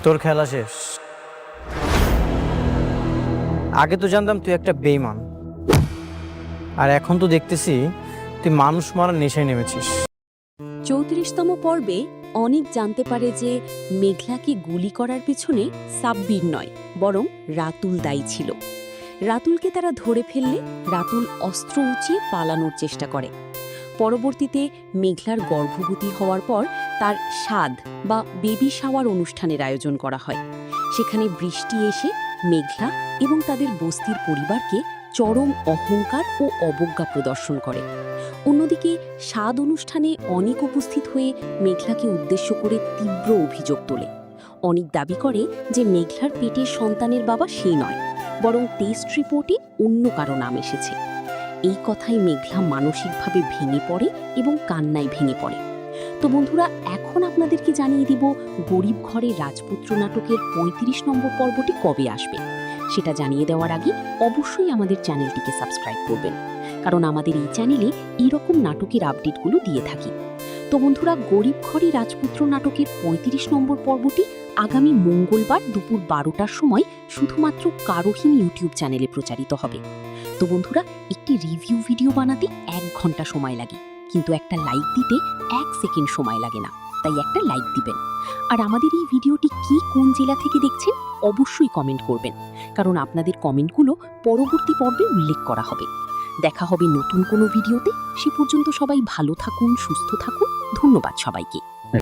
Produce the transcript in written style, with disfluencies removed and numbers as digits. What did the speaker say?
তোর খেলা শেষ। আগে তো জানতাম তুই একটা বেঈমান, আর এখন তো দেখতেছি তুই মানুষ মারার নেশায় নেমেছিস। ৩৪তম পর্বে অনিক জানতে পারে যে মেঘলাকে গুলি করার পিছনে সাব্বির নয়, বরং রাতুল দায়ী ছিল। রাতুলকে তারা ধরে ফেললে রাতুল অস্ত্র উঁচিয়ে পালানোর চেষ্টা করে। পরবর্তীতে মেঘলার গর্ভবতী হওয়ার পর তার সাধ বা বেবি শাওয়ার অনুষ্ঠানের আয়োজন করা হয়। সেখানে বৃষ্টি এসে মেঘলা এবং তাদের বস্তির পরিবারকে চরম অহংকার ও অবজ্ঞা প্রদর্শন করে। অন্যদিকে স্বাদ অনুষ্ঠানে অনেক উপস্থিত হয়ে মেঘলাকে উদ্দেশ্য করে তীব্র অভিযোগ তোলে। অনেক দাবি করে যে মেঘলার পেটের সন্তানের বাবা সে নয়, বরং টেস্ট রিপোর্টে অন্য কারো নাম এসেছে। এই কথায় মেঘলা মানসিকভাবে ভেঙে পড়ে এবং কান্নায় ভেঙে পড়ে। তো বন্ধুরা, এখন আপনাদেরকে জানিয়ে দিব গরিব ঘরের রাজপুত্র নাটকের ৩৫ নম্বর পর্বটি কবে আসবে। সেটা জানিয়ে দেওয়ার আগে অবশ্যই আমাদের চ্যানেলটিকে সাবস্ক্রাইব করবেন, কারণ আমাদের এই চ্যানেলে এইরকম নাটকের আপডেটগুলো দিয়ে থাকি। তো বন্ধুরা, গরিব ঘরে রাজপুত্র নাটকের ৩৫ নম্বর পর্বটি আগামী মঙ্গলবার দুপুর ১২টার সময় শুধুমাত্র কারোহীন ইউটিউব চ্যানেলে প্রচারিত হবে। তো বন্ধুরা, একটি রিভিউ ভিডিও বানাতে ১ ঘন্টা সময় লাগে, কিন্তু একটা লাইক দিতে ১ সেকেন্ড সময় লাগে না, তাই একটা লাইক দিবেন। আর আমাদের এই ভিডিওটি কোন জেলা থেকে দেখছেন অবশ্যই কমেন্ট করবেন, কারণ আপনাদের কমেন্টগুলো পরবর্তী পর্বে উল্লেখ করা হবে। দেখা হবে নতুন কোনো ভিডিওতে। সে পর্যন্ত সবাই ভালো থাকুন, সুস্থ থাকুন। ধন্যবাদ সবাইকে।